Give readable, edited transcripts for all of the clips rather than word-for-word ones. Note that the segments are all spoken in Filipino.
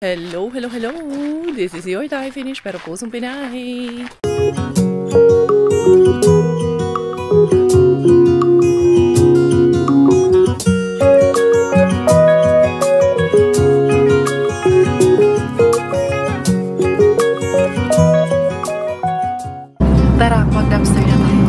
Hello, hello, hello! This is your Thai Finish pero pusong Pinay. Tara, mag-dumpster na tayo.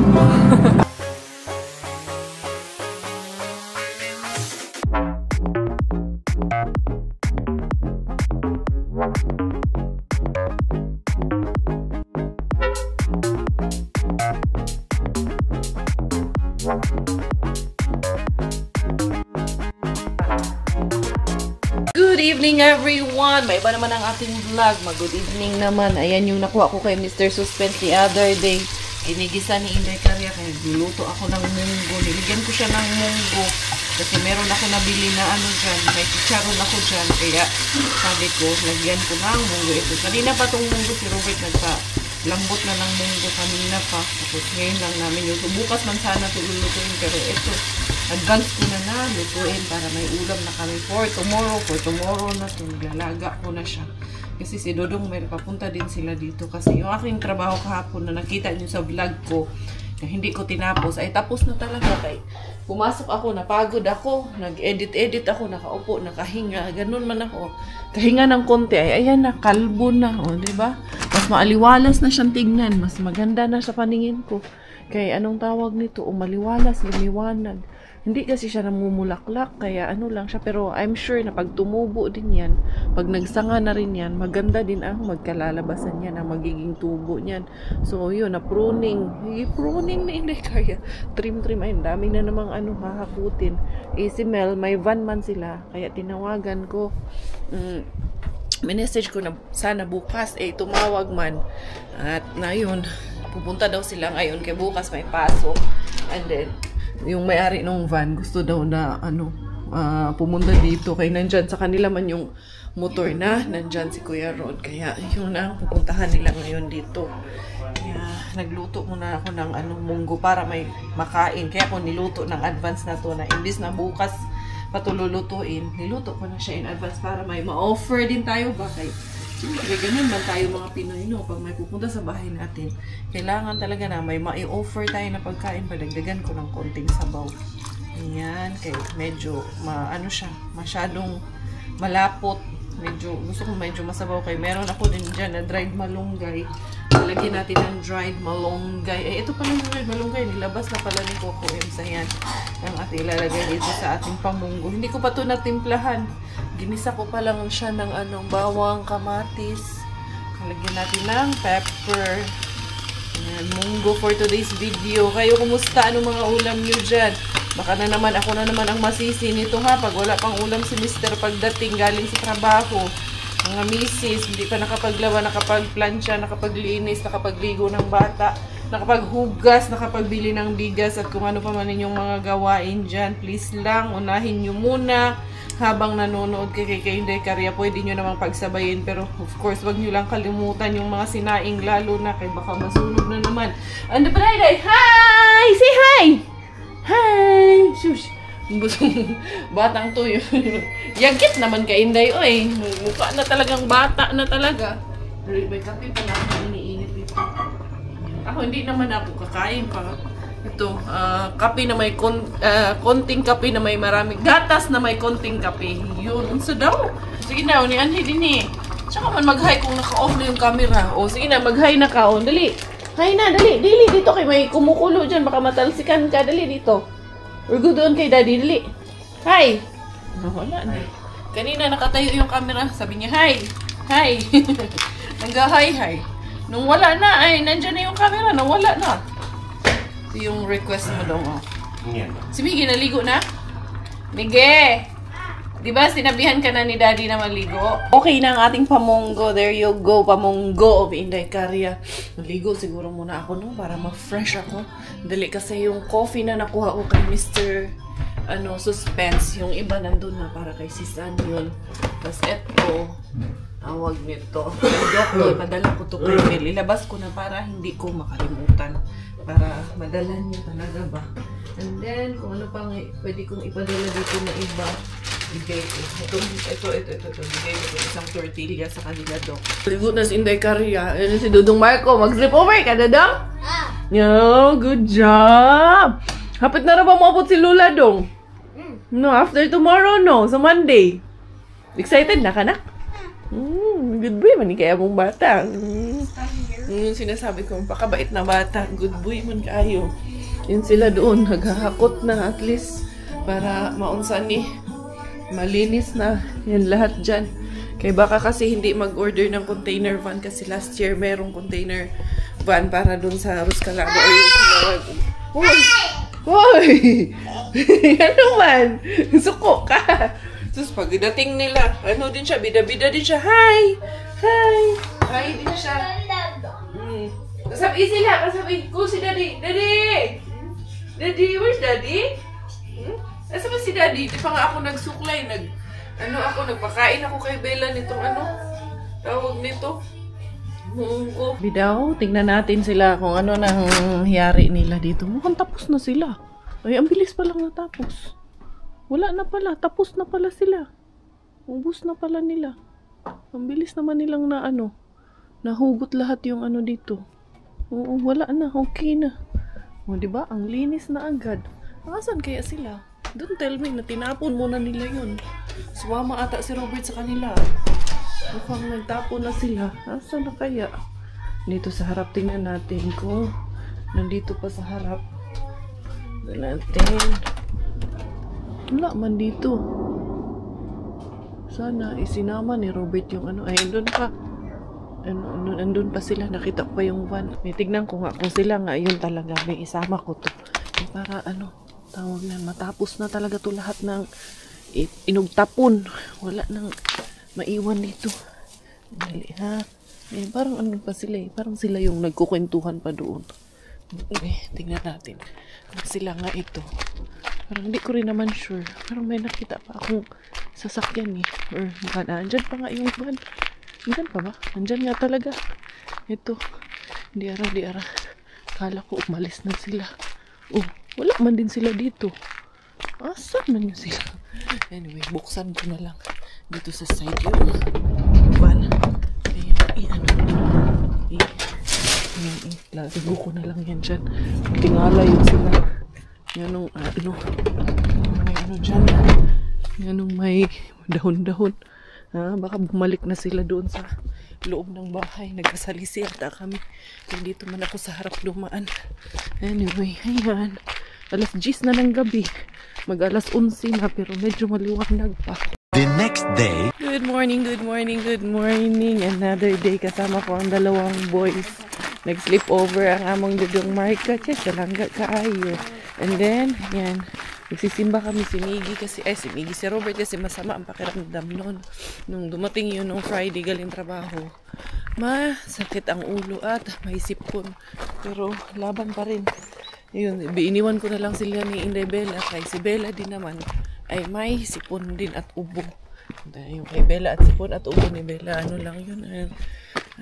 Good evening everyone! May iba naman ang ating vlog. Mag-good evening naman. Ayan yung nakuha ko kay Mr. Suspense the other day. Inigisa ni Inday Karya kaya luluto ako ng munggo. Niligyan ko siya ng munggo. Kasi meron ako nabili na ano dyan. May chicharon ako dyan. Kaya sabi ko, lagyan ko ng munggo ito. Kanina pa itong munggo si Robert nagpa-lambot na ng munggo kanina pa. Tapos ngayon lang namin yung bukas man sana ito lulutuin. Pero ito, advance ko na lutuin para may ulam na kami for tomorrow. For tomorrow na ito, naglalaga ko na siya. Kasi si Dodong may papunta din sila dito. Kasi yung aking trabaho kahapon na nakita nyo sa vlog ko, na hindi ko tinapos, ay tapos na talaga. Kay pumasok ako, napagod ako, nag-edit ako, nakaupo, nakahinga, ganun man ako. Kahinga ng konti, ay ayan na, kalbo na, o, diba? Mas maaliwalas na siyang tignan, mas maganda na sa paningin ko. Kaya anong tawag nito? Maliwalas, lumiwanag. Hindi kasi siya namumulaklak, kaya ano lang siya. Pero I'm sure na pag tumubo din yan, pag nagsanga na rin yan, maganda din ang magkalalabasan yan, ang magiging tubo niyan. So yun, na pruning. Pruning na hindi kaya. Trim, ayun, dami na namang ano, hahakutin. Si Mel, may van man sila, kaya tinawagan ko. Message ko na sana bukas, tumawag man. At na yun, pupunta daw sila ngayon, kaya bukas may pasok. And then, yung may-ari ng van gusto daw na pumunta dito kaya nandyan sa kanila man yung motor na nandyan si Kuya Rod, kaya yun ang pupuntahan nila ngayon dito. Kaya nagluto muna ako ng munggo para may makain, kaya ako niluto ng advance na to, na imbis na bukas patululutuin, niluto ko na siya in advance para may ma-offer din tayo ba kay siyempre, ganun man tayo mga Pinoy, no? Pag may pupunta sa bahay natin, kailangan talaga na may ma-offer tayo na pagkain. Padagdagan ko ng konting sabaw. Ayan, kaya medyo, siya, masyadong malapot. Gusto ko medyo masabaw. Kaya meron ako din dyan na dried malunggay. Lagyan natin ng dried malunggay. Ito pala yung dried malunggay. Nilabas na pala ni Coco Ems. Ayan, ang ating ilalagay dito sa ating pamunggo. Hindi ko pa ito natimplahan. Ginisa ko pa lang siya ng bawang, kamatis. Lagyan natin ng pepper. Ayan, munggo for today's video. Kayo, kumusta? Anong mga ulam nyo dyan? Baka na naman, ako na naman ang masisi nito ha. Pag wala pang ulam si Mr. pagdating galing sa trabaho. Mga misis, hindi pa nakapaglawa, nakapagplansya, nakapaglinis, nakapagligo ng bata, nakapaghugas, nakapagbili ng bigas, at kung ano pa man inyong mga gawain dyan. Please lang, unahin nyo muna habang nanonood kay Inday Karya. Pwede nyo namang pagsabayin, pero of course, wag nyo lang kalimutan yung mga sinaing, lalo na kay baka masunog na naman. And the Friday, hi! Say hi! Hi! Shush! Batang to yun. Yagit naman kay Inday, oy. Mukha na talagang bata na talaga. May kape pa na ako iniinit dito. Ako, hindi naman ako kakain pa. Ito, kape na may konting kape na may maraming gatas na may konting kape. Yun, unsa daw? Sige na, unianhin din eh. Tsaka man mag-hi kung naka-off na yung camera. O, sige na, mag-hi na ka. O, dali. Hi na, dali. Dili dito kay may kumukulo dyan. Baka matalsikan ka. Dali dito. Or go doon kay Daddy. Dali. Hi. Wala na. Kanina nakatayo yung camera. Sabi niya, hi. Hi. Nag-hi. Nung wala na, ay, nandyan na yung camera. Nung wala na. Ito yung request mo daw. Si Miggy, naligo na? Miggy! Diba, sinabihan ka na ni Daddy na maligo? Okay na ang ating pamunggo. There you go, pamunggo of Inday Karya. Maligo siguro muna ako, no? Para ma-fresh ako. Dali kasi yung coffee na nakuha ko kay Mr. Suspense. Yung iba nandun na para kay Sis Ann yun. Tapos eto, tawag nito. Doktor, padala ko to kay Mel. Ilabas ko na para hindi ko makalimutan. Para madala niyo talaga ba. And then, kung ano pang pwede kong ipadala dito na iba. Bigay ko. Ito. Bigay ko isang tortilla sa kanila, Dok. Ligot na si Inday Karya. Si Dudong Marco. Mag-sleep over ka na, Dok? Yo, good job! Hapit na rin ba maabot si Lula, Dong? No, after tomorrow, no? Sa Monday. Excited na ka na? Good boy man, kaya mong bata. Yung sinasabi ko, pakabait na bata. Good boy man kayo. Yun sila doon, naghahakot na at least para maunsan ni malinis na yan lahat dyan. Kaya baka kasi hindi mag-order ng container van kasi last year merong container van para doon sa Ruscalaba. Hoy! Hoy! Yan naman! Suko ka! Tapos pagdating nila, ano din siya, bida-bida din siya. Hi! Hi! Hi din siya. Kasabi sila, kasabi ko si Daddy. Daddy! Daddy, where's Daddy? Nasa ba si Daddy? Di pa nga ako nagsuklay. Nagpakain ako kay Bella nitong tawag nito. Munggo. Bidaw, tingnan natin sila kung ano nangyari nila dito. Mukhang tapos na sila. Ay, ang bilis pa lang natapos. Wala na pala. Tapos na pala sila. Ubus na pala nila. Ang bilis naman nilang nahugot lahat yung dito. Oo, wala na. Okay na. O, diba? Ang linis na agad. Asan kaya sila? Don't tell me na tinapon muna nila yun. Sumama ata si Robert sa kanila. Mukhang nagtapon na sila. Asan na kaya? Dito sa harap, tingnan natin kung nandito pa sa harap. Tingnan natin. Wala man dito. Sana isinama ni Robert yung ay, andun pa. Andun pa sila. Nakita ko pa yung van. May tignan ko nga kung sila nga yun talaga. May isama ko to. Para tawag na, matapos na talaga to lahat ng inugtapon. Wala nang maiwan dito. Dali ha. Eh, parang andun pa sila eh. Parang sila yung nagkukwentuhan pa doon. Tingnan natin. Sila nga ito. Parang hindi ko rin naman sure. Parang may nakita pa akong sasakyan eh. Or andyan pa nga yung van. Andyan pa ba? Andyan nga talaga. Ito. Di ara. Kala ko umalis na sila. Oh, wala man din sila dito. Asan man yun sila? Anyway, buksan ko na lang dito sa side yung van. Lasigo ko na lang yan dyan. Tingala yun sila. Yanong may dyan. Yanong may dahon-dahon. Baka bumalik na sila doon sa loob ng bahay. Nagkasalisi ata kami. Kaya dito man ako sa harap dumaan. Anyway, ayan. Alas 10 na ng gabi. Mag alas 11 na pero medyo maliwanag pa. The next day. Good morning. Another day kasama ko ang dalawang boys. Nag-sleep over ang among Dudong Marco. Salangga kaayo. And then, yan. Nagsisimba kami si Robert kasi masama ang pakiramdam noon. Nung dumating yun nung Friday galing trabaho. Masakit ang ulo at may sipon. Pero laban pa rin. Yun, iniwan ko na lang sila ni Inday Bella. Kay si Bella din naman ay may sipon din at ubo. Yung kay Bella at sipon at ubo ni Bella, lang yun.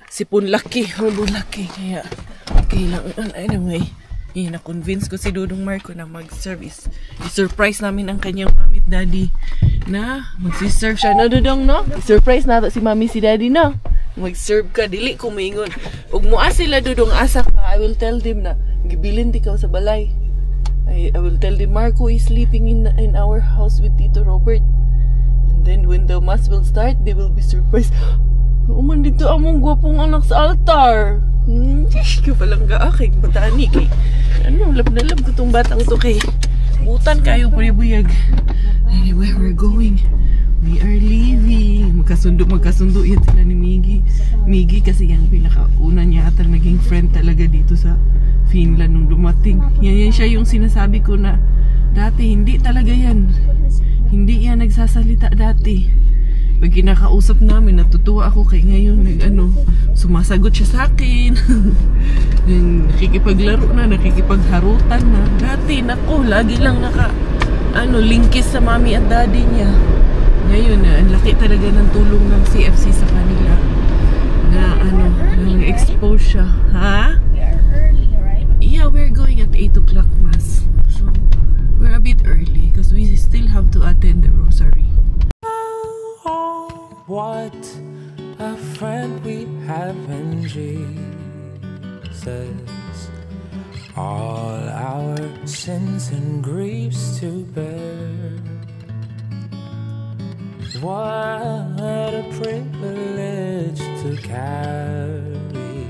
Sipon laki, ubo laki. Kaya okay lang. Anyway, na-convince ko si Dudong Marco na mag-service. I-surprise namin ang kanyang mami at daddy na mag-serve siya. No, Dudong, no? I-surprise nato si mami si daddy, no? Mag-serve ka, dili kumingon. Ug mua sila Dudong, asa ka, I will tell them na gibilin di ka sa balay. I will tell them Marco is sleeping in our house with Tito Robert. And then when the mass will start, they will be surprised. Uman dito among gwapong anak sa altar. Ka palang ka-aking matani kay lab na lab ko tong batang to kay butan kayo pulibuyag. Anyway, we're going. We are leaving. Magkasundo yan sila ni Miggy kasi yan pinakauna niya at naging friend talaga dito sa Finland nung dumating. Yan siya yung sinasabi ko na dati hindi talaga yan. Hindi yan nagsasalita dati. Pag kinakausap namin, natutuwa ako kay ngayon sumasagot siya sa akin. Nakikipaglaro na, nakikipagharutan na. Dati, lagi lang linkis sa mami at daddy niya. Ngayon, ang laki talaga ng tulong ng CFC sa kanila. Expose siya. Ha? We are early, right? Yeah, we're going at 8 o'clock mass. So, we're a bit early because we still have to attend the rosary. what a friend we have in Jesus. All our sins and griefs to bear. What a privilege to carry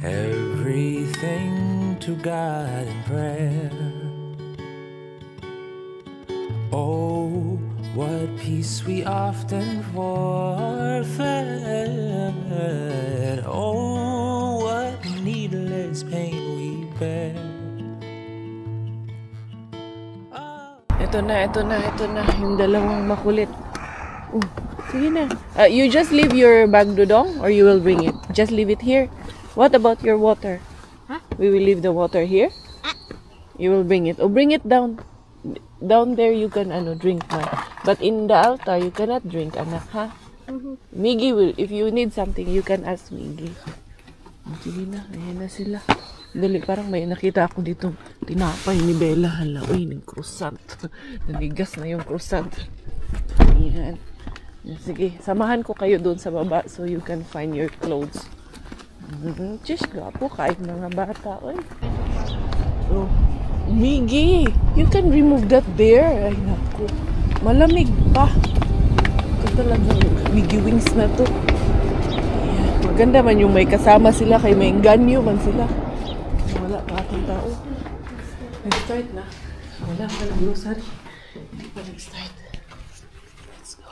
everything to God in prayer. Oh, what peace we often forfeit. Oh, what needless pain we bear. Ito na. Yung dalawang makulit. Sige na. You just leave your bag, Dudong, or you will bring it? Just leave it here. What about your water? Huh? We will leave the water here. You will bring it. Or bring it down. Down there you can drink man. But in the altar you cannot drink, anak, ha? Miggy will, if you need something, you can ask Miggy. Sige na, ayan na sila. Dali, parang may nakita ako dito tinapay ni Bella. Hala, uy, ng croissant. Nanigas na yung croissant. Ayan. Sige, samahan ko kayo doon sa baba so you can find your clothes. Just gapo, kahit mga bata. Uy. Oh. Miggy, you can remove that there. Ay, naku. Malamig pa. Ito talagang Miggy wings na to. Ayan. Maganda man yung may kasama sila kay may ganyo man sila. Wala pa atong tao. Nag-start na. Wala pa ng grocery. Hindi pa nag-start. Let's go.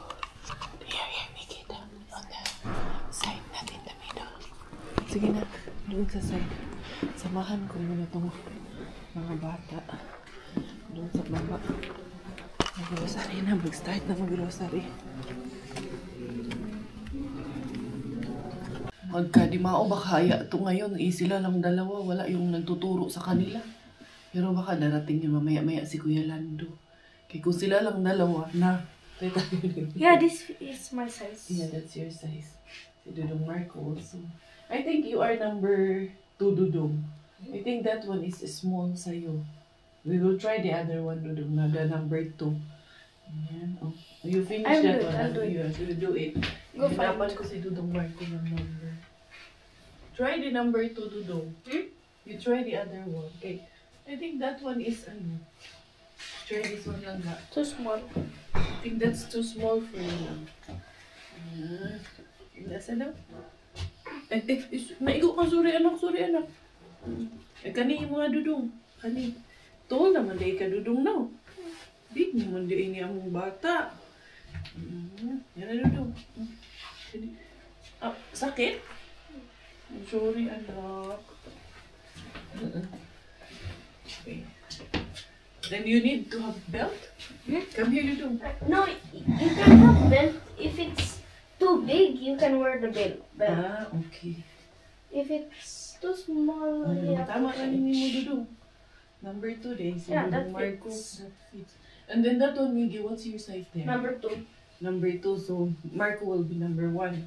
Here, Miggy. Down on the side, not in the middle. Sige na. Doon sa side. Samahan ko muna itong mga bata. Doon sa baba. Mag-grocery na. Mag-start na mag-grocery. Magkadimao baka haya ito ngayon. Sila lang dalawa. Wala yung nagtuturo sa kanila. Pero baka darating yung mamaya-maya si Kuya Lando. Kaya kung sila lang dalawa na. Yeah, this is my size. Yeah, that's your size. Si Dudong Marco also. I think you are number 2, Dudong. I think that one is small sa'yo. We will try the other one, Dudong, na the number 2. Ayan. Oh. You finish that one. I'll do it. You do it. Go find Hinapan ko si Dudong Marco ng number. Try the number 2, Dudong. You try the other one. Okay. I think that one is, try this one lang ba? Too small. I think that's too small for you lang. Ayan. Nasa daw? Naigo ka, sorry anak. Kani yung mga Dudong. Kani. Tol naman day ka Dudong na. Big naman day niya mong bata. Yan na Dudong. Sakit? Sorry anak. Okay. Then you need to have belt? Come here Dudong. No, you can have belt. If it's too big, you can wear the belt. Okay. If it's too small, yeah. Tama ka ni mo Dudong. Number 2 day. Si Yeah, that Dudong Marco. fits. That fits. And then that one, Miggy, what's your size there? Number 2. Number 2, so Marco will be number 1.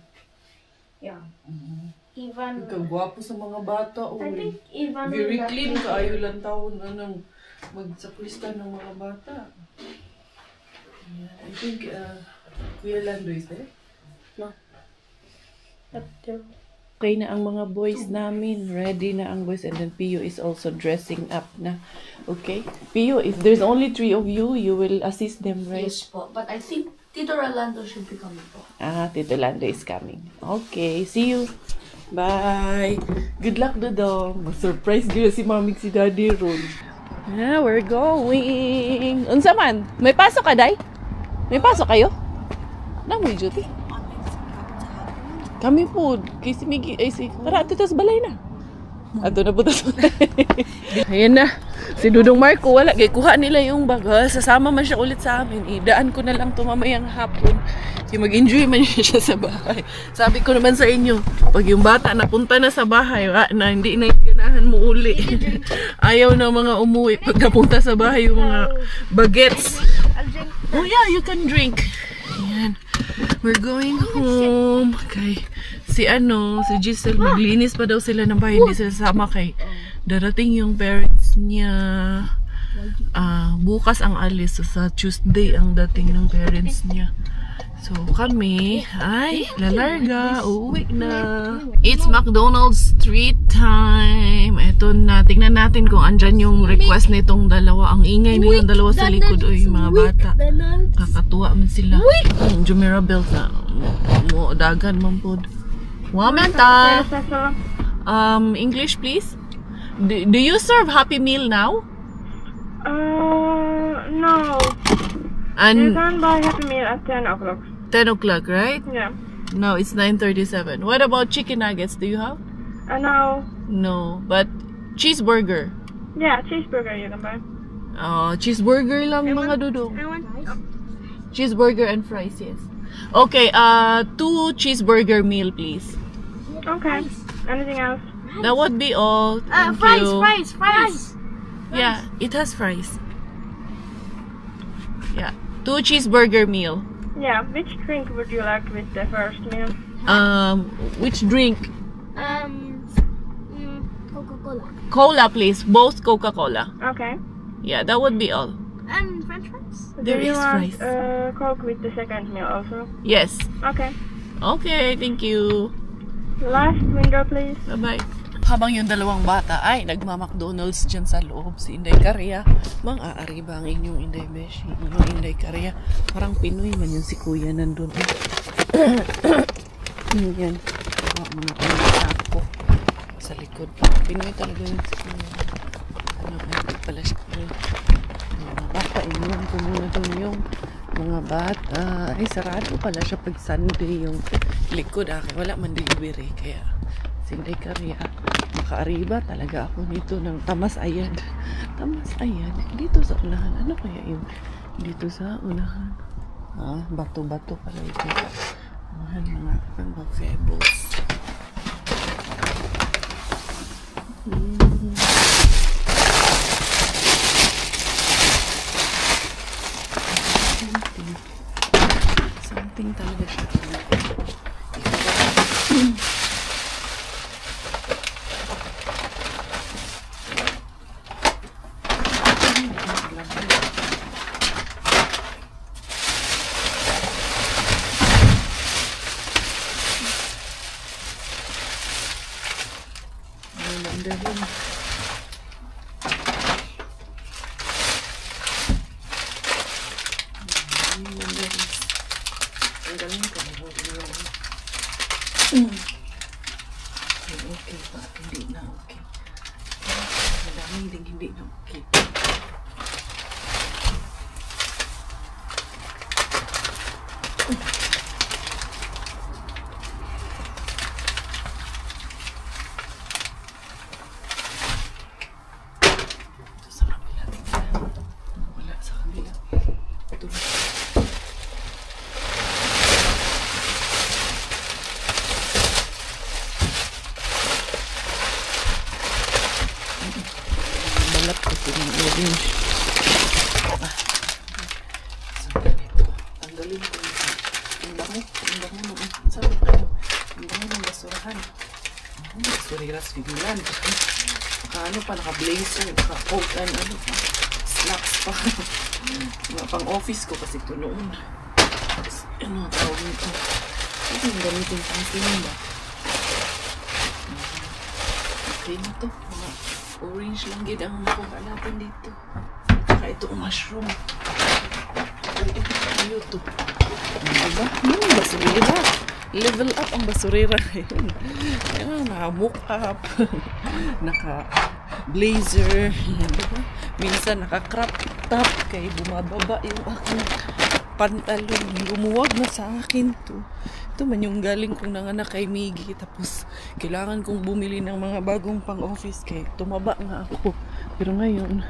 Yeah. Even. Kagwapo sa mga bata. I think even. Very that clean big. ka. Ayaw lang taon na nang magsaklista ng mga bata. Yeah, I think Kuya Lando is there? No. Up there. Okay na ang mga boys namin. Ready na ang boys. And then Pio is also dressing up na. Okay? Pio, if there's only 3 of you, you will assist them, right? Yes po. But I think Tito Rolando should be coming po. Tito Lando is coming. Okay, see you. Bye. Good luck, Dudong. Surprise girl si Mamig si Daddy Ron. We're going. Unsa man? May pasok ka, Day? May pasok kayo? May duty. Kami po. Kay si Miggy. Ay, tara, ito tas balay na. Ato na po tas balay. Ayan na. Si Dudong Marco, wala. Kaya kuha nila yung baga. Sasama man siya ulit sa amin. Idaan ko na lang ito mamayang hapon. Kaya mag-enjoy man siya sa bahay. Sabi ko naman sa inyo, pag yung bata napunta na sa bahay, na hindi na ganahan mo uli. Ayaw na mga umuwi pag napunta sa bahay yung mga bagets. Oh yeah, you can drink. Ayan. We're going home. Okay. Si Giselle, maglinis pa daw sila ng bahay. Hindi sila sama kay darating yung parents niya. Bukas ang alis. So sa Tuesday ang dating ng parents niya. So kami ay lalarga, uuwi na. It's McDonald's street time. Eto na, tingnan natin kung andyan yung request nitong dalawa. Ang ingay nilang dalawa sa likod. Uy, mga bata. Kakatuwa man sila. Jumeirah Belt na. Mo dagan man pod. Wamenta. English please. Do you serve Happy Meal now? No. And You can buy Happy Meal at 10 o'clock. 10 o'clock, right? Yeah. No, it's 9:37. What about chicken nuggets? Do you have? No. No, but cheeseburger. Yeah, cheeseburger you can buy. Cheeseburger lang mga dudong. I want Cheeseburger and fries, yes. Okay, 2 cheeseburger meal, please. Okay. Anything else? That would be all. Thank you. Fries. Yeah, it has fries. Yeah, 2 cheeseburger meal. Yeah. Which drink would you like with the first meal? Which drink? Coca-Cola. Cola, please. Both Coca-Cola. Okay. Yeah, that would be all. And French fries? There Do you is want fries. Coke with the second meal also? Yes. Okay. Okay, thank you. Last window, please. Bye-bye. Habang yung dalawang bata ay nagma-McDonald's dyan sa loob, si Inday Karya, mang-aari ba ang inyong Inday Beshi, inyong Inday Karya? Parang Pinoy man yung si Kuya nandun. Yan. Mga pangako sa likod. Pinoy talaga yung si Kuya. Ay pala siya. Mga bata, inyong ko muna doon yung mga bata. Ay, sarado pala siya pag Sunday yung likod. Wala man delivery, kaya Inday Karya, makaariba talaga ako nito ng Tamas Ayad. Tamas Ayad, dito sa unahan. Ano kaya yung dito sa unahan? Bato-bato pala ito. Unahan mga pebbles. Something talaga siya. Okay pa, hindi na okay. Madami din hindi na okay. Ito sa kabila. Wala sa kabila. Ito. Balat kasi ng orange. So, ganito. Tanggalin ko yung noon. Sabi ko, ang damo ng basurahan. Basuriras Finland. Ano pa, naka-blazer, naka-coat, ano pa, slacks pa. Pang office ko kasi ito noon. Ano, tawag nito. Ito yung gamitin pang sinimba. Okay na to. Mga orange lang gid ang makuha natin dito. Saka itong mushroom. Ito ito. Diba? Basurira. Level up ang basurira. Ayan, naka-mock up. Naka-blazer. Diba? Minsan naka-crop top. Kaya bumababa yung aking pantalon. Lumuwag na sa akin to. Ito man yung galing kong nanganak kay Miggy. Tapos, kailangan kong bumili ng mga bagong pang-office kay tumaba nga ako. Pero ngayon,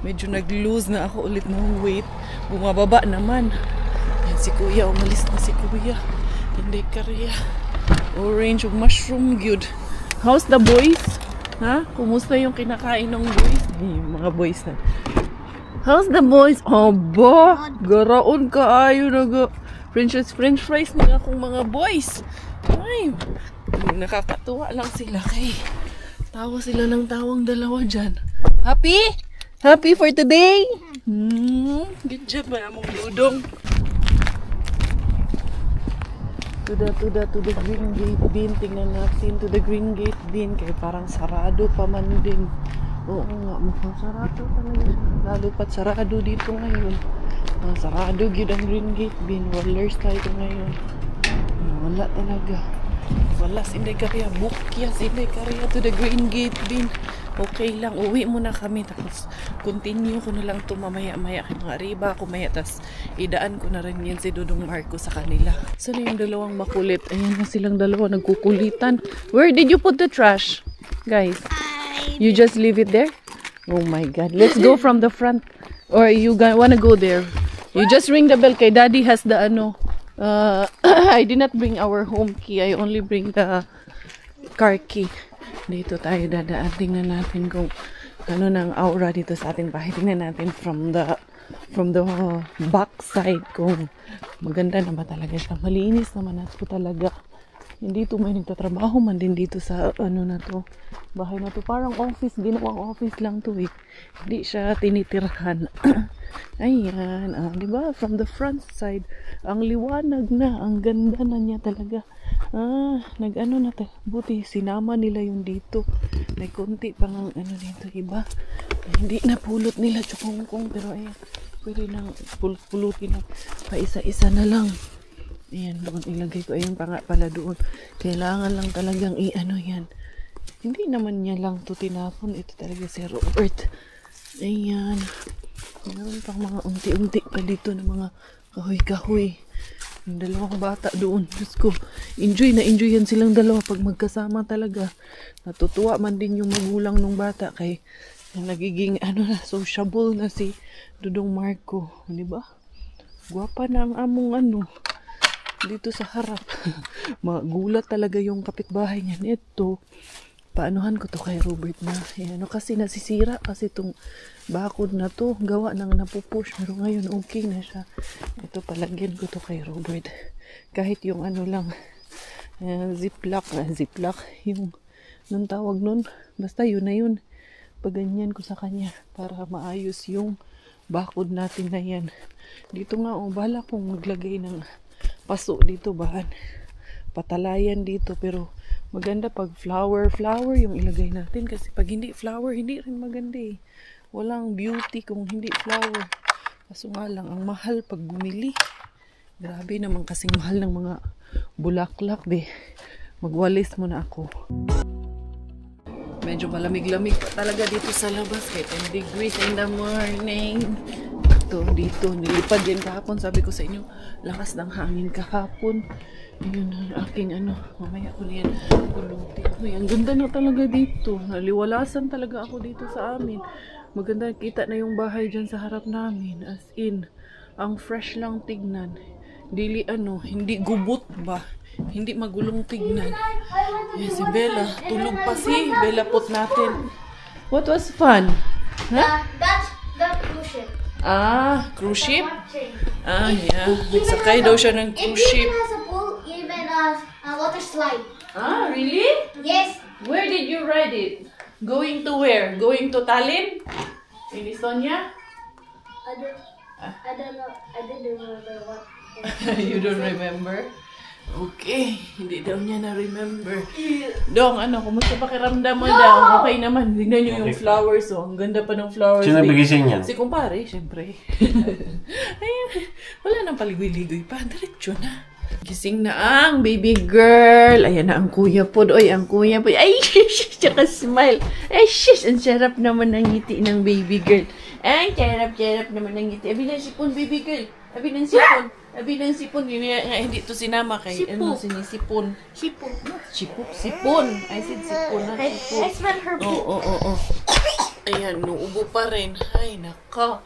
medyo nag-lose na ako ulit ng weight. Bumababa naman. Yan si Kuya. Umalis na si Kuya. Inday Karya. Orange ug mushroom good. How's the boys? Ha? Kumusta yung kinakain ng boys? Yung mga boys na. How's the boys? Aba! Garaon ka ayo na French fries na akong mga boys. Ay, nakakatuwa lang sila kay tawa sila ng tawang dalawa dyan. Happy? Happy for today? Good job, among dudong. To the green gate din. Tingnan natin. To the green gate din. Kaya parang sarado pa man din. Oo nga, mukhang sarado talaga. Lalo pat sarado dito ngayon. Sarado gyud ang green gate din. Wallers tayo ngayon. Wala talaga. Wala, hindi karya. Bukyas, hindi karya to the green gate din. Okay lang, uwi muna kami. Tapos, continue ko na lang ito mamaya-maya. Kaya mga riba ako maya. Tapos, idaan ko na rin yan si Dudong Marco sa kanila. Saan yung dalawang makulit? Ayan na silang dalawa, nagkukulitan. Where did you put the trash? Guys, you just leave it there? Oh my God. Let's go from the front. Or you wanna go there? You just ring the bell. Kay Daddy has the I did not bring our home key. I only bring the car key. Dito tayo dadaan. Tingnan natin kung ano nang aura dito sa ating bahay. Tingnan natin from the back side kung maganda na ba talaga siya. Malinis naman ako talaga. Hindi to may nagtatrabaho man din dito sa na to. Bahay na to. Parang office. Ginawang office lang to eh. Hindi siya tinitirhan. Ayan. Diba? From the front side. Ang liwanag na. Ang ganda na niya talaga. Nag-ano na tayo. Buti sinama nila yung dito. May konti pang dito. Iba. Hindi na pulot nila tsukongkong. Pero ayan. Pwede nang pulutin na. Paisa-isa na lang. Ayan, doon ilagay ko. Ayun pa nga pala doon. Kailangan lang talagang yan. Hindi naman niya lang to tinapon. Ito talaga si Robert. Ayan. Meron pang mga unti-unti pa dito ng mga kahoy-kahoy. Yung dalawang bata doon. Diyos ko, enjoy yan silang dalawa pag magkasama talaga. Natutuwa man din yung magulang ng bata kay nagiging sociable na si Dudong Marco. Diba? Guwapa na ang among dito sa harap. Magulat talaga yung kapitbahay niyan. Ito, paanuhan ko to kay Robert na. Kasi nasisira kasi itong bakod na to. Gawa nang napupush. Pero ngayon okay na siya. Ito, palagyan ko to kay Robert. Kahit yung lang, ziplock. Yung, nung tawag nun. Basta yun na yun. Paganyan ko sa kanya para maayos yung bakod natin na yan. Dito nga, bahala kong maglagay ng paso dito bahan. Patalayan dito pero maganda pag flower yung ilagay natin kasi pag hindi flower hindi rin maganda eh. Walang beauty kung hindi flower. Kaso nga lang ang mahal pag bumili. Grabe naman kasing mahal ng mga bulaklak be. Magwalis muna ako. Medyo malamig-lamig pa talaga dito sa labas kaya 10 degrees in the morning. Dito, nilipad din kahapon. Sabi ko sa inyo, lakas ng hangin kahapon. Yun ang aking mamaya ko na yan pulutin. Ang ganda na talaga dito. Naliwalasan talaga ako dito sa amin. Maganda, kita na yung bahay dyan sa harap namin. As in, ang fresh lang tignan. Dili hindi gubot ba? Hindi magulong tignan. Si Bella, tulog pa si Bella pot natin. What was fun? Huh? That's the cruise ship. Cruise ship? Yeah. Nagsakay daw siya ng cruise ship. It even has a pool, even a water slide. Really? Yes. Where did you ride it? Going to where? Going to Tallinn? In Estonia? I don't know. I didn't remember what. You don't remember? Okay. Hindi daw niya na-remember. Dong, kumusta pakiramdam mo daw? Okay naman. Tingnan niyo yung flowers. Ang ganda pa ng flowers. Sino nagbigay niyan? Si kumpare, syempre. Ayan. Wala nang paligoy-ligoy pa. Diretso na. Gising na ang baby girl. Ayan na ang kuya po. Oy, ang kuya po. Ay, shish, tsaka smile. Ay, shish, ang sarap naman ng ngiti ng baby girl. Ay, sarap naman ng ngiti. Abi ng sipon, baby girl. Abi ng sipon. Abi ng sipon. Hindi to sinama kay sinisipon. Sipon. Sipon. I said sipon. I smell her poop. Oo. Ayan, nuubo pa rin. Ay, nako.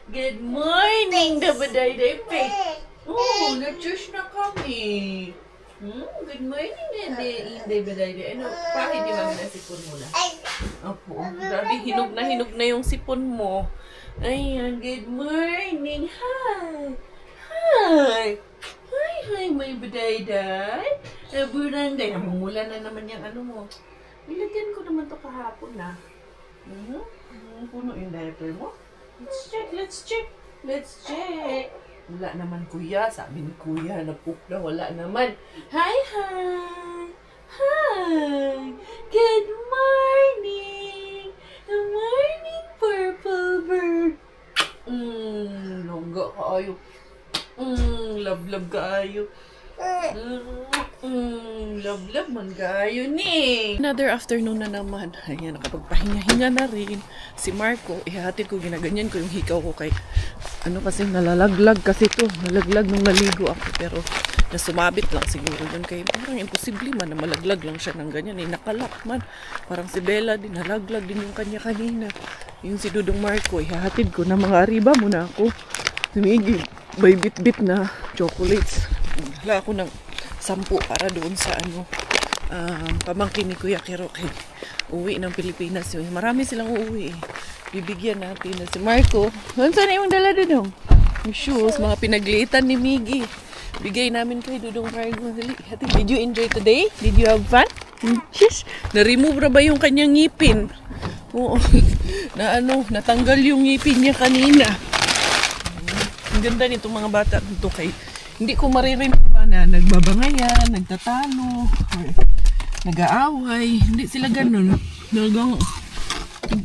Good morning, Dabaday Fake. Oh, nag-church na kami. Good morning, Dabaday. Pahit di ba na sipon mo na? Opo. Grabe, hinog na yung sipon mo. Ayan, good morning. Hi, my badayday. Buranday. Namumula na naman yung mo. Nilagyan ko naman to kahapon na. Puno yung diaper mo. Let's check. Wala naman kuya. Sabi ni kuya, napuk na wala naman. Hi, hi! Hi! Good morning! Good morning, purple bird! Longga kaayo. Love kaayo. Love man kaayo ni. Another afternoon na naman. Ayan, nakapagpahinga-hinga na rin. Si Marco, ihahatid ko, ginaganyan ko yung hikaw ko kay kasi nalalaglag kasi to. Nalaglag nung naligo ako pero nasumabit lang siguro yun kay parang imposible man na malaglag lang siya ng ganyan. Nakalak man. Parang si Bella din, nalaglag din yung kanya kanina. Yung si Dudong Marco, ihahatid ko na mga arriba muna ako. Tumigil, may bit-bit na chocolates. Hala ako ng 10 para doon sa pamangkin ni Kuya Kero kay uwi ng Pilipinas yun. Marami silang uuwi eh. Bibigyan natin na si Marco. Saan na yung dala doon? Yung shoes, mga pinaglitan ni Miggy. Bigay namin kay Dudong Marco. Did you enjoy today? Did you have fun? Shush! Na-remove na ba yung kanyang ngipin? Oo. Natanggal yung ngipin niya kanina. Ang ganda nitong mga bata dito kay hindi ko maririnig ba na nagbabangayan, nagtatalo, or nag-aaway. Hindi sila ganun.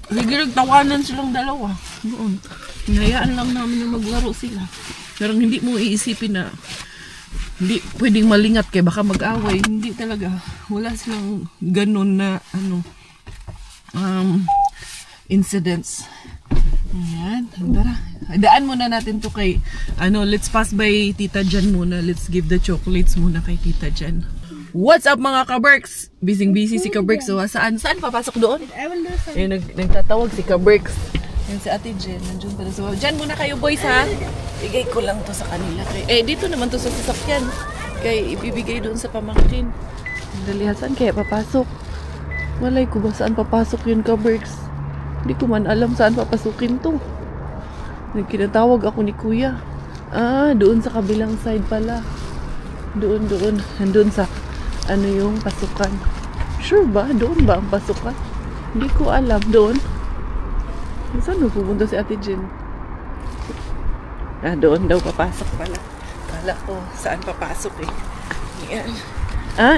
Nagtawanan silang dalawa. Doon. Hinayaan lang namin na maglaro sila. Pero hindi mo iisipin na hindi pwedeng malingat kay baka mag-away. Hindi talaga. Wala silang ganun na incidents. Ayan, tara. Daan muna natin to kay let's pass by Tita Jan muna. Let's give the chocolates muna kay Tita Jan. What's up mga ka-Berks? Busy si ka-Berks. So, saan papasok doon? Ayun, nagtatawag si ka-Berks. Yan si Ate Jen, nandiyan pala. So, dyan muna kayo boys ha. Bigay ko lang to sa kanila. Dito naman to sa sasakyan. Kay ibibigay doon sa pamangkin. Dalihasan kaya papasok. Walay ko ba saan papasok yun ka-Berks? Hindi ko man alam saan papasukin to. Nagkinatawag ako ni Kuya. Doon sa kabilang side pala. Doon. Doon sa yung pasukan. Sure ba? Doon ba ang pasukan? Hindi ko alam. Doon? Saan pupunta si Ate Jen? Doon daw papasok pala. Kala ko saan papasok eh. Yan.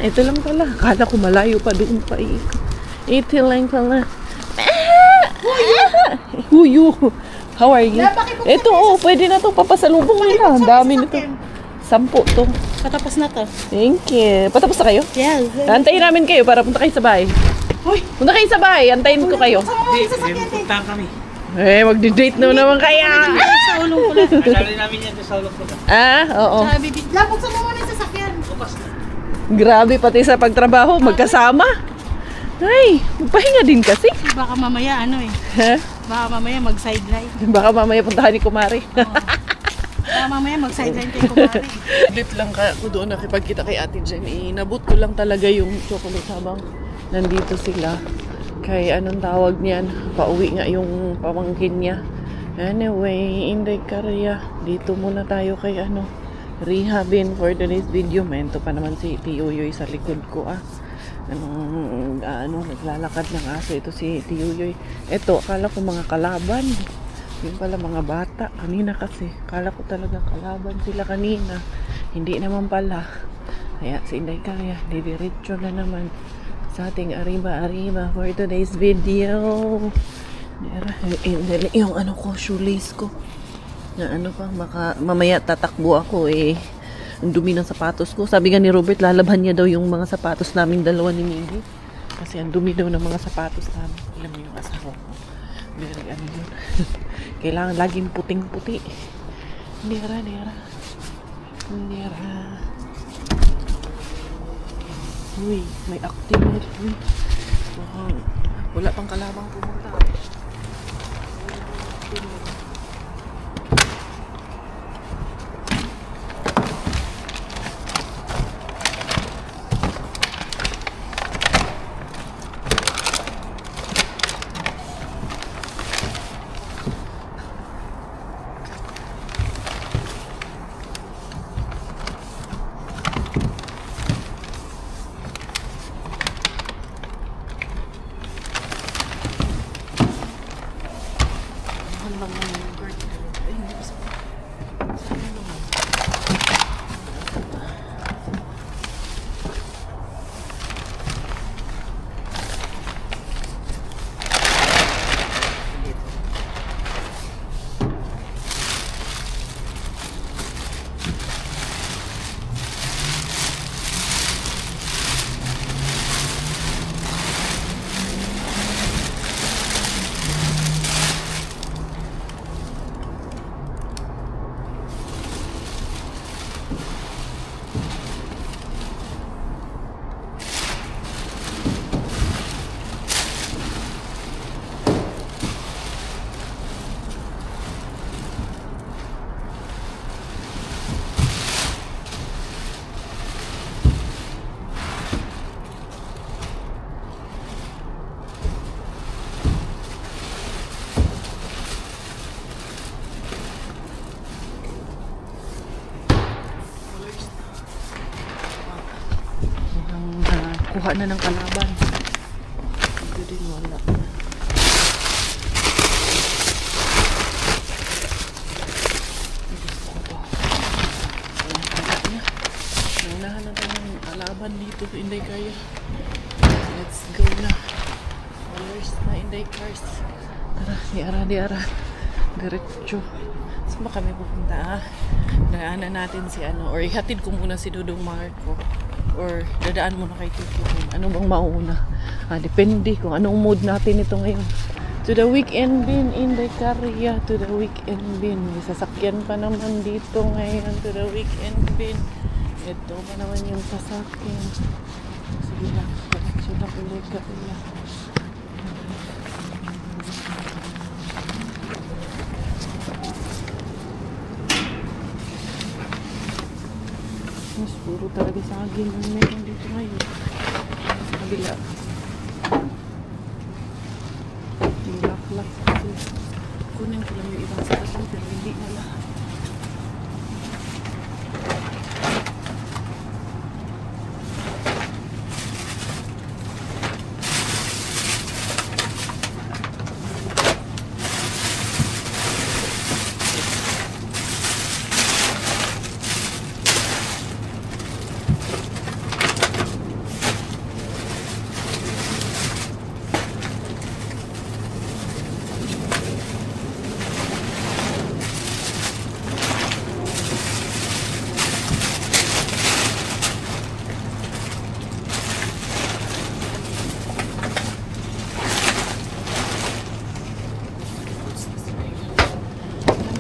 Ito lang pala. Kala ko malayo pa doon pa eh. Ito lang pala. Huyo! How are you? Ito pwede na to papasalubong nila. Ang dami nito. 10 to. Patapos na to. Thank you. Patapos na kayo? Yes. Antayin namin kayo para punta kayo sa bahay. Punta kayo sa bahay. Antayin ko kayo. Punta kami. Magdi-date na naman kaya. Sa ulong ko lang. Alala namin yan sa ulong ko lang. Oo. Sabi, labog sa muna yung sasakyan. Bukas na. Grabe pati sa pagtrabaho. Magkasama. Ay, magpahinga din kasi. Baka mamaya Baka mamaya mag-sideline. Baka mamaya puntahan ni Kumari. Baka mamaya mag-sideline kay Kumari. Ulit lang ako doon nakipagkita kay Ate Jen. Inabot ko lang talaga yung chocolate habang nandito sila. Kay anong tawag niyan? Pauwi nga yung pamangkin niya. Anyway, Inday Karya. Dito muna tayo kay rehabin for today's video. Mento pa naman si Tiyuyoy sa likod ko naglalakad ng aso ito si Tiyuyoy. Ito, akala ko mga kalaban. Yung pala mga bata. Kanina kasi, akala ko talaga kalaban sila kanina. Hindi naman pala. Kaya si Inday Karya, didiretso na naman sa ating arriba for today's video. Yung shoelace ko. Na mamaya tatakbo ako ang dumi ng sapatos ko. Sabi nga ni Robert, lalabhan niya daw yung mga sapatos naming dalawa ni Miggy. Kasi ang dumi daw ng mga sapatos namin. Alam mo yung asawa ko. Very yun. Kailangan laging puting-puti. Nira. Uy, may active. Wala pang kalabang pumunta. lang naman. nakakuha na ng kalaban. Ito din wala na. Gusto ko ba? Wala niya. Naunahan na tayo ng kalaban dito sa Inday Kaya. Let's go na. Colors na Inday Cars. Tara, di ara. Diretso. Saan ba kami pupunta? Daanan natin si ano, or ihatid ko muna si Dudong Marco, or dadaan muna kay Tiki. Ano bang mauna? Depende kung anong mood natin ito ngayon. To the weekend bin, Inday Kaya. To the weekend bin. May sasakyan pa naman dito ngayon. To the weekend bin. Ito pa naman yung sasakyan. Sige lang. Diretso lang Inday Kaya. Mas puro talaga saging ang meron dito ngayon. Sa kabila. Yung laklak dito. Kunin ko lang yung ibang saging pero hindi na lahat.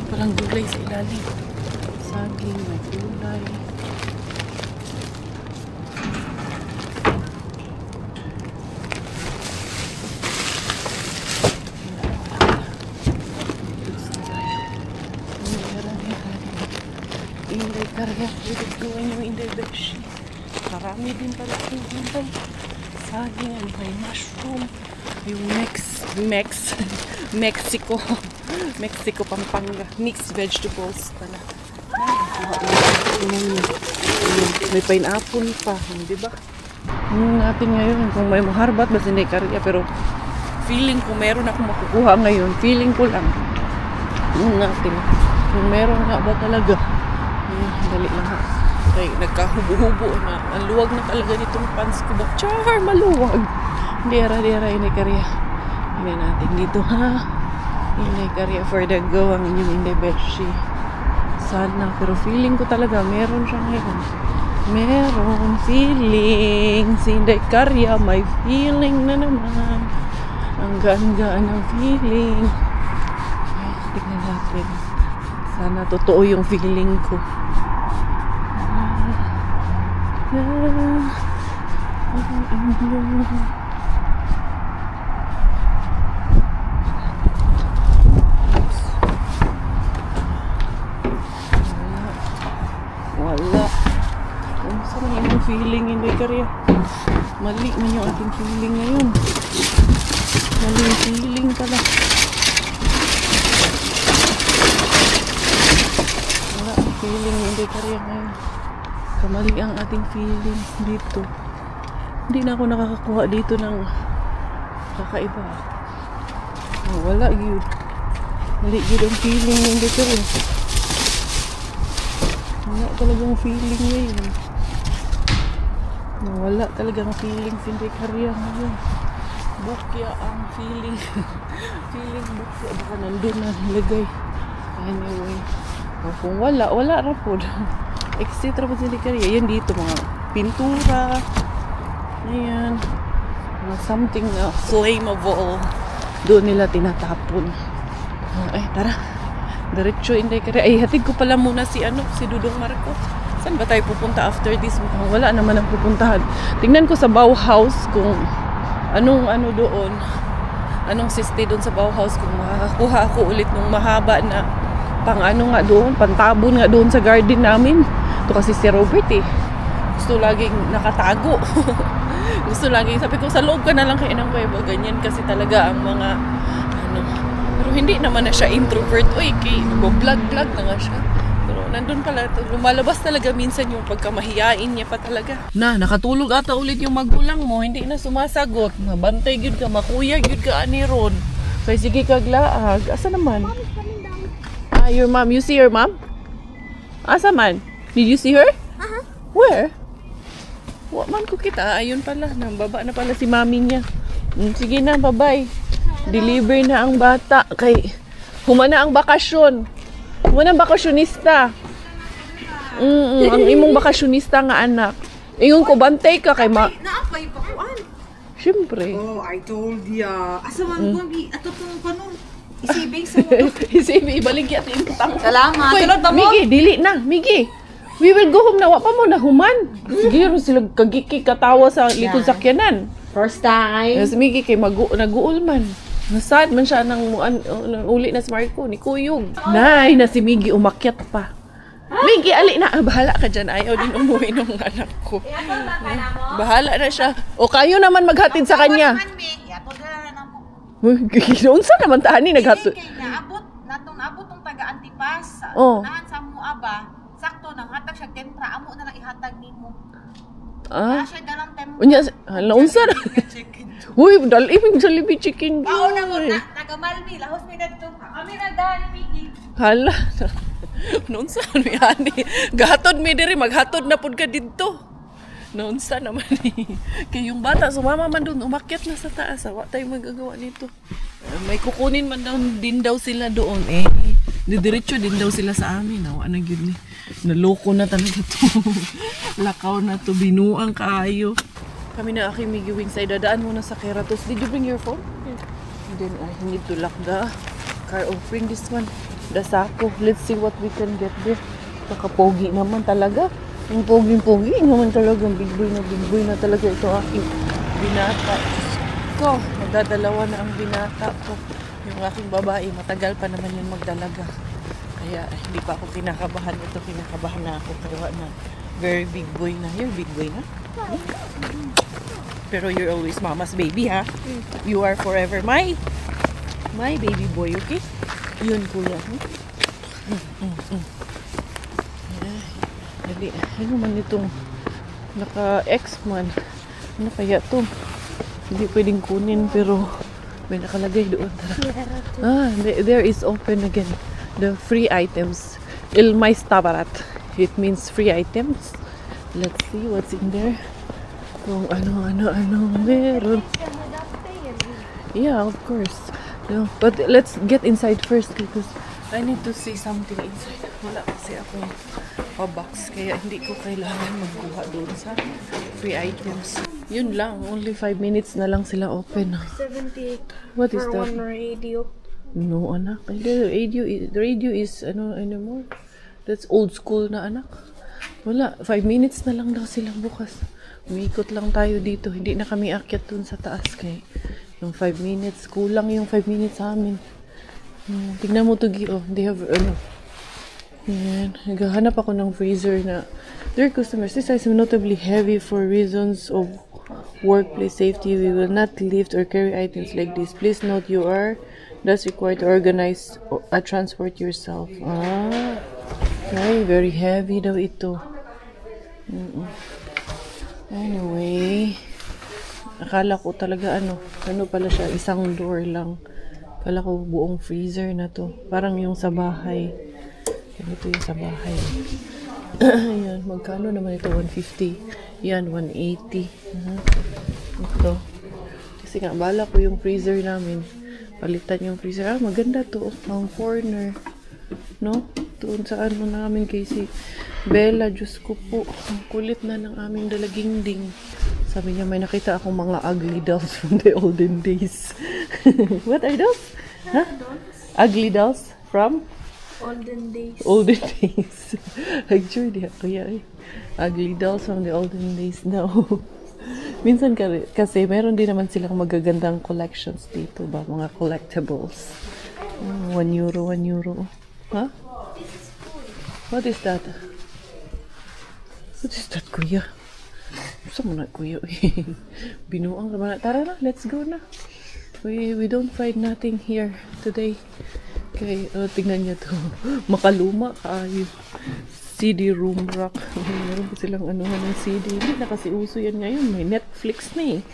Parang gulay sa ilalim. Saging, may gulay. Inday Kaya. Let's go yung Inday Beshi. Marami din pala yung gulay. Saging, may mushroom. Yung Mexico, Pampanga. Mixed vegetables pala. May pineapple pa, di ba? Natin ngayon kung may maharbat ba si Inday Kaya, pero feeling ko meron akong makukuha ngayon. Feeling ko lang. Natin. Kung meron nga ba talaga. Dali lang ha. Okay, nagkahubo-hubo na. Ang luwag na talaga nitong pants ko ba? Char, maluwag. Di ara, Inday Kaya. Hindi natin dito ha. Inday Kaya for the go ang inyong Inday Beshi. Sana, pero feeling ko talaga meron siya ngayon. Meron feeling. Si Inday Kaya may feeling na naman. Ang gaan-gaan ng feeling. Ay, tignan natin. Sana totoo yung feeling ko. Wala. Kung saan yung feeling Inday Kaya? Mali man yung ating feeling ngayon. Mali yung feeling pala. Wala ang feeling Inday Kaya ngayon. Kamali ang ating feeling dito. Hindi na ako nakakakuha dito ng kakaiba. Wala yun. Mali yun ang feeling Inday Kaya. Wala talagang feeling ngayon. Wala talagang feeling si Inday Kaya ngayon. Bukya ang feeling. Feeling bukya. Baka nandun na nilagay. Anyway. Kung wala rapod. Exit rapod si Inday Kaya. Yan dito mga pintura. Ayan. Something flammable. Doon nila tinatapon. Ay, tara. Diretso Inday Kaya. Ay, hatid ko pala muna si Dudong Marco. Saan ba tayo pupunta after this? Wala naman ang pupuntahan. Tingnan ko sa Bauhaus kung anong doon. Anong siste doon sa Bauhaus kung makakakuha ako ulit ng mahaba na nga doon, pantabon nga doon sa garden namin. Ito kasi si Robert gusto laging nakatago. Gusto laging, sabi ko sa loob ka na lang kayo ng kuweba. Ganyan kasi talaga ang mga pero hindi naman na siya introvert. Uy, vlog na nga siya. Pero nandun pala. Lumalabas talaga minsan yung pagkamahiyain niya pa talaga. Nakatulog ata ulit yung magulang mo. Hindi na sumasagot. Mabantay yun ka, makuyag yun ka, ani ron. Kaya sige kaglaag. Asa naman? Your mom. You see your mom? Asa man? Did you see her? Where? Wa man ko kita. Ayun pala. Nambaba na pala si mami niya. Sige na, bye-bye. Deliver na ang bata. Kay humana ang bakasyon. Humana ang bakasyonista. Ang imong bakasyonista nga anak. Ingon ko, bantay ka kay Naapay pa kuan. Siyempre. Oh, I told ya. Asa man ko bi ato tong kanon. Isibig sa mo. Isibi, ibalik yata yung putang. Salamat. Wait, Sulod ba mo? Miggy, dili na. Miggy, we will go home na. Wa pa mo na human. Sige, sila kagiki katawa sa likod sakyanan. First time. Yes, Miggy, kay nag-uul man. Nasad man siya ng uli na si Marco, ni Kuyog. Nay, na si Miggy umakyat pa. Miggy, ali na. Bahala ka dyan. Ayaw din umuwi ng anak ko. Bahala na siya. O kayo naman maghatid sa kanya. Unsa naman tani naghatid? Naabot ng taga-Antipas. Oh. Nahan sa Muaba. Sakto nang hatag siya tempra. Amo na lang ihatag nimo. Siya dalang tempra. Unya, hala, unsa na? Uy, ibig Jollibee chicken. Bao na mo na. Taga-Malmi. Lahos mi dito. Kami na daan ni Miggy. Hala. Nunsa ano yan eh. Gahatod mi diri, maghatod na pud ka dito. Nunsa naman eh. Kaya yung bata, sumama man doon, umakyat na sa taas. Wa tayo magagawa nito. May kukunin man daw, din daw sila doon eh. Didiretso din daw sila sa amin. Nawa na yun eh. Naloko na talaga to. Lakaw na to, binuang kaayo. Kami na aking Miggy Wings ay dadaan muna sa Keratos. Did you bring your phone? Then I need to lock the car. Oh, bring this one. The sako. Let's see what we can get there. Nakapogi naman talaga. Yung pogi-pogi naman talaga. Big boy na talaga ito aking binata. Ko, magdadalawa na ang binata ko. Yung aking babae, matagal pa naman yun magdalaga. Kaya hindi pa ako kinakabahan. Ito kinakabahan na ako. Kaya na very big boy na. You're big boy na. Pero you're always mama's baby, ha? You are forever my baby boy, okay? Yun, kuya. Dali. Ano man itong naka-X man. Ano kaya to? Hindi pwedeng kunin pero may nakalagay doon. There is open again. The free items. Ilmay Stabarat. It means free items. Let's see what's in there. Kung ano meron. Yeah, of course. No, but let's get inside first because I need to see something inside. Wala kasi ako yung box kaya hindi ko kailangan magkuha doon sa free items. Yun lang, only 5 minutes na lang sila open. 78 What is for that? one radio. No, anak. The radio is anymore. That's old school na, anak. Wala, 5 minutes na lang daw silang bukas. Umiikot lang tayo dito. Hindi na kami akyat dun sa taas kay yung 5 minutes. Kulang yung 5 minutes sa amin. Tignan mo to, oh. They have, yan. Naghahanap ako ng freezer na dear customers, this item is notably heavy for reasons of workplace safety. We will not lift or carry items like this. Please note you are thus required to organize or transport yourself. Okay, very heavy daw ito. Anyway, akala ko talaga ano pala siya, isang door lang. Akala ko buong freezer na to. Parang yung sa bahay. Ito yung sa bahay. Ayan, magkano naman ito? 150. Yan, 180. Ito. Kasi nga, bala ko yung freezer namin. Palitan yung freezer. Maganda to. Ang corner. No? Doon sa ano namin kay si Bella. Diyos ko po. Ang kulit na ng aming dalaginding. Sabi niya, may nakita akong mga ugly dolls from the olden days. What are those? Huh? Ugly dolls from? Olden days. Olden days. Actually, di ako yan. Ugly dolls from the olden days now. Minsan kasi meron din naman silang magagandang collections dito ba? Mga collectibles. 1 euro, 1 euro. Huh? What is that? What is that, kuya? Gusto mo na, kuya? Binuang naman. Tara na, let's go na. We don't find nothing here today. Okay, tingnan niya to. Makaluma kaayo. CD room rack. Meron pa silang anuhan ng CD. Hindi na kasi uso yan ngayon. May Netflix na eh.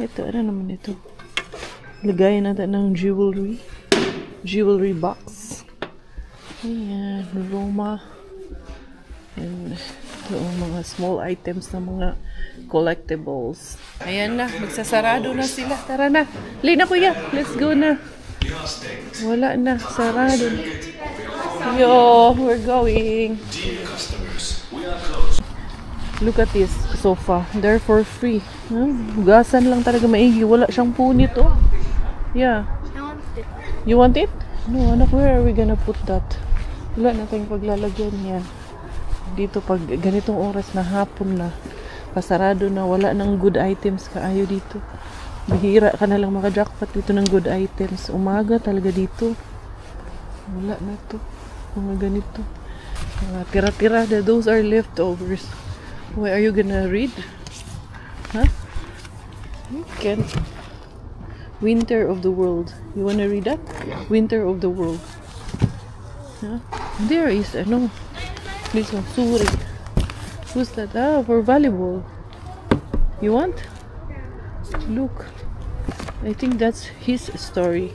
Ito, ano naman ito? Lagayan natin ng jewelry. Jewelry box. Ayan, Roma. And yung mga small items na mga collectibles. Ayan na, magsasarado na sila. Tara na. Lina kuya, let's go na. Wala na, sarado na. Yo, we're going. Look at this sofa. They're for free. Hugasan lang talaga maigi. Wala siyang punit, oh. Yeah. I want it. You want it? No, anak, where are we gonna put that? Wala na tayong paglalagyan yan. Dito pag ganitong oras na hapon na, pasarado na, wala nang good items kaayo dito. Bihira ka na lang maka-jackpot dito ng good items. Umaga talaga dito. Wala na to. Mga ganito. Mga tira-tira. Those are leftovers. Why are you gonna read? Huh? You can't. Winter of the World. You wanna read that? Winter of the World. Huh? There is, ano, this one, Suri. Who's that? Ah, for volleyball. You want? Look. I think that's his story.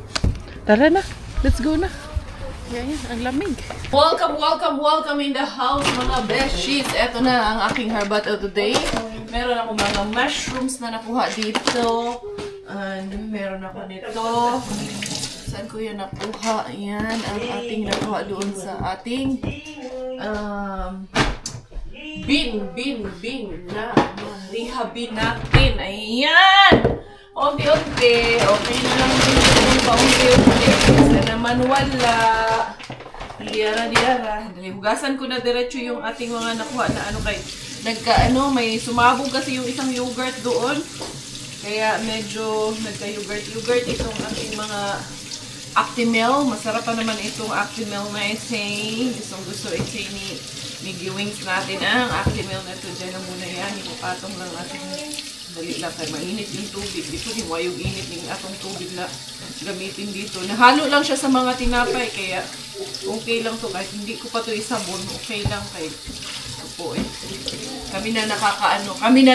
Tara na. Let's go na. Yan, ang lamig. Welcome, welcome, welcome in the house, mga beshies. Ito na ang aking harbat of today. Meron ako mga mushrooms na nakuha dito. And meron ako nito. Saan ko yan nakuha? Yan, ang ating nakuha doon sa ating bin na rehabin natin. Ayan! Unti-unti. Okay na lang din paunti-unti. Isa naman wala. Diyara. Hugasan ko na diretso yung ating mga nakuha na ano kay may sumabog kasi yung isang yogurt doon. Kaya medyo nagka-yogurt itong ating mga Actimel. Masarap pa naman itong Actimel na essay. Gusto essay ni Miggy Wings natin. Ang Actimel na ito. Diyan na muna yan. Ipapatong lang natin. Dali lang kayo. Mainit yung tubig. Dito di mo yung init ng atong tubig na gamitin dito. Nahalo lang siya sa mga tinapay. Kaya okay lang to. Kahit hindi ko pa to isabon. Okay lang kayo. Po eh. Kami na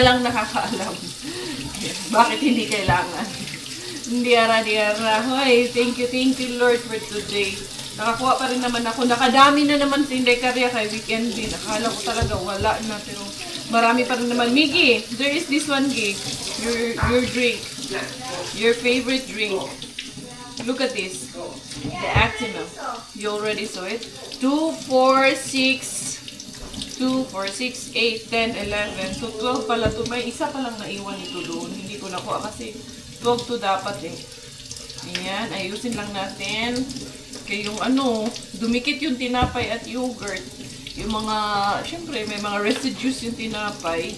lang nakakaalam. Bakit hindi kailangan? Diyara. Hoy, thank you Lord for today. Nakakuha pa rin naman ako. Nakadami na naman sa Inday Karya kay weekend din. Akala ko talaga wala na. Pero marami pa rin naman. Miggy, there is this one, Gig. Your drink. Your favorite drink. Look at this. The Actimel. You already saw it. 2, 4, 6, 8, 10, 11. So 12 pala to. May isa pa lang naiwan ito doon. Hindi ko nakuha kasi 12 to dapat eh. Ayan, ayusin lang natin. Kaya yung dumikit yung tinapay at yogurt. Yung mga, syempre may mga residues yung tinapay.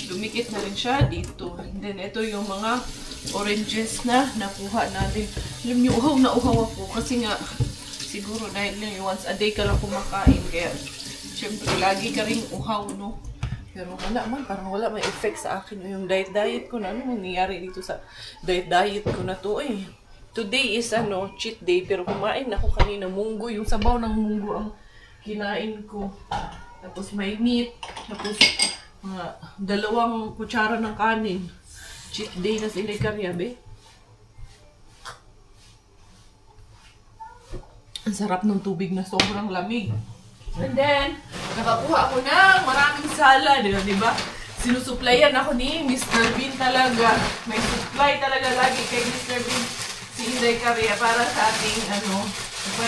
Dumikit na rin siya dito. And then ito yung mga oranges na nakuha natin. Alam niyo, uhaw na uhaw ako. Kasi nga, siguro dahil once a day ka lang kumakain. Kaya, syempre, lagi ka rin uhaw, no? Pero wala man, parang wala may effect sa akin. Yung diet ko na, ano nangyayari dito sa diet ko na to eh. Today is cheat day, pero kumain ako kanina munggo. Yung sabaw ng munggo ang kinain ko. Tapos may meat. Tapos 2 kutsara ng kanin. Cheat day na sa Inday Karya, be. Ang sarap ng tubig na sobrang lamig. And then, nakakuha ako ng maraming salad, di ba? Sinusuplayan ako ni Mr. Bean talaga. May supply talaga lagi kay Mr. Bean si Inday Karya para sa ating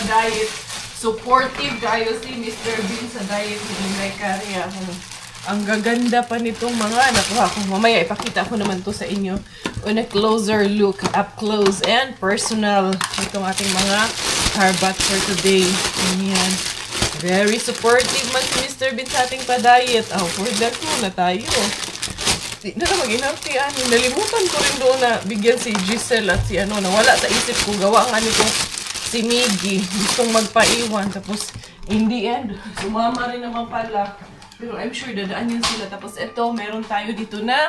diet. Supportive tayo si Mr. Bean sa diet ni Inday Karya. Ang gaganda pa nitong mga nakuha ko. Mamaya ipakita ko naman to sa inyo on a closer look, up close and personal. Itong ating mga harbat for today. Ayan. Very supportive man si Mr. Bean sa ating pa-diet. For that na tayo. Di na mag-inartian. Nalimutan ko rin doon na bigyan si Giselle at si nawala sa isip ko. Gawa nga nito si Miggy. Gustong magpaiwan. Tapos, in the end, sumama rin naman pala. Pero I'm sure dadaan yun sila. Tapos ito, meron tayo dito na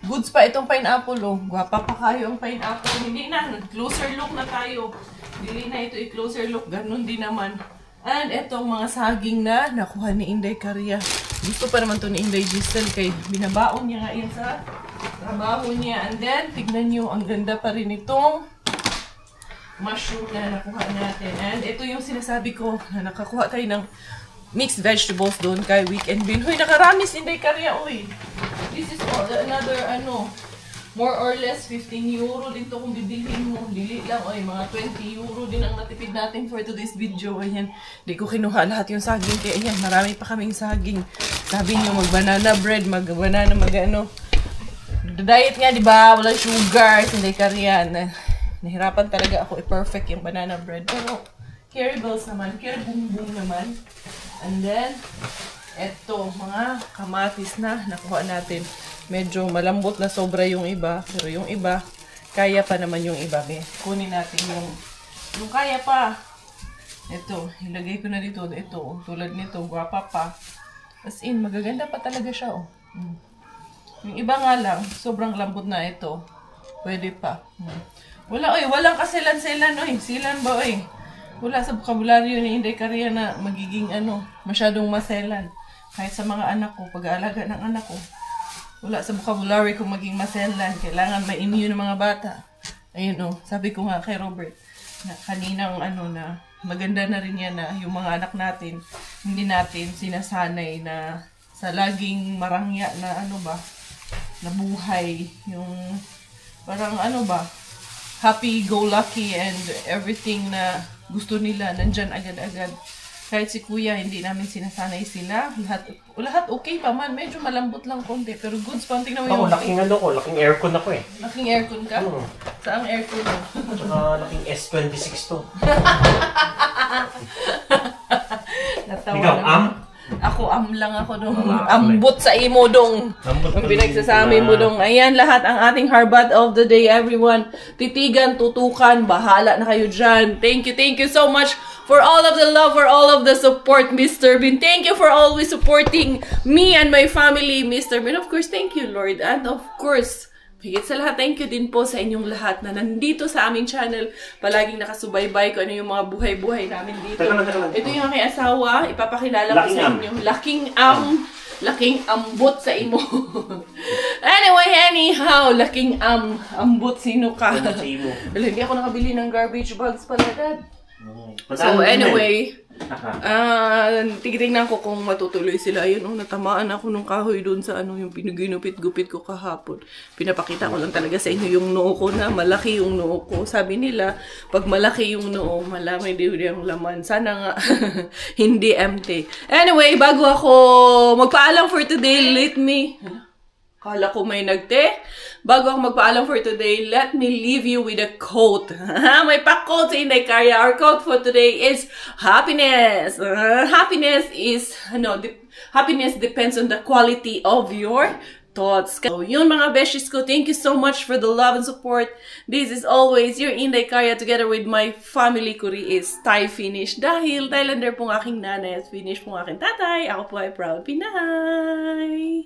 goods pa itong pineapple. Gwapa pa kayo ang pineapple. Hindi na. Closer look na tayo. Dili na ito i-closer look. Ganun din naman. And etong mga saging na nakuha ni Inday Caria. Gusto pa naman to ni Inday Giselle kay binabaon niya nga yan sa trabaho niya. And then, tignan nyo, ang ganda pa rin itong mushroom na nakuha natin. And ito yung sinasabi ko na nakakuha tayo ng mixed vegetables doon kay Weekend Bin. Huy, nakaramis Inday Caria, uy. This is another, more or less 15 euro din to kung bibilhin mo. Dili lang, oy, mga 20 euro din ang natipid natin for today's video. Ayan, di ko kinuha lahat yung saging. Kaya ayan, marami pa kaming saging. Sabi nyo, mag-banana bread, mag-banana, diet nga, di ba? Walang sugar, Inday Caria. Nahirapan talaga ako i-perfect yung banana bread. Pero, curry balls naman, curry bumbong naman. And then, eto, mga kamatis na nakuha natin. Medyo malambot na sobra yung iba, pero yung iba, kaya pa naman yung iba. Kunin natin yung kaya pa. Ito, ilagay ko na dito. Ito, tulad nito, guwapa pa. As in, magaganda pa talaga siya, oh. Yung iba nga lang, sobrang lambot na ito. Pwede pa. Wala, oy, walang kaselan-selan, oy. Silan ba, oy? Wala sa vocabulary ni Inday Caria na magiging, masyadong maselan. Kahit sa mga anak ko, pag-aalaga ng anak ko. Wala sa vocabulary kung maging maselan. Kailangan may immune ng mga bata. Ayun, sabi ko nga kay Robert, na kaninang na maganda na rin yan na yung mga anak natin, hindi natin sinasanay na sa laging marangya na na buhay. Yung parang happy-go-lucky and everything na gusto nila, nandyan agad-agad. Kahit si Kuya, hindi namin sinasanay sila. Lahat okay pa man. Medyo malambot lang konti. Pero goods pa. Tingnan mo yung... laking aircon ako eh. Laking aircon ka? Saang aircon mo? Laking S26 to. Natawa Ikaw, Ako, lang ako dong. Ambot sa imo dong. Ang pinagsasami mo dong. Ayan, lahat ang ating Harbat of the day, everyone. Titigan, tutukan, bahala na kayo dyan. Thank you so much for all of the love, for all of the support, Mr. Bin. Thank you for always supporting me and my family, Mr. Bin. Of course, thank you, Lord. And of course, higit sa lahat, thank you din po sa inyong lahat na nandito sa aming channel. Palaging nakasubaybay ko ano yung mga buhay-buhay namin dito. Ito yung aking asawa. Ipapakilala ko sa inyo. Laking ambot sa imo. Anyway, anyhow, laking ambot sino ka. Hindi ako nakabili ng garbage bags pala, Dad. So anyway, tignan ko kung matutuloy sila. Ayun, natamaan ako nung kahoy doon sa yung pinaginupit-gupit ko kahapon. Pinapakita ko lang talaga sa inyo yung noo ko na malaki yung noo ko. Sabi nila, pag malaki yung noo, malamay din yung laman. Sana nga hindi empty. Anyway, bago ako magpaalam for today, kala ko may Bago ako magpaalam for today, let me leave you with a quote. May pa-quote sa Inday Caria. Our quote for today is happiness. Happiness depends on the quality of your thoughts. So, yun mga besties ko. Thank you so much for the love and support. This is always your Inday Caria together with my family. Kuri is Thai Finnish. Dahil Thailander pong aking nanay at Finnish pong aking tatay. Ako po ay proud Pinay.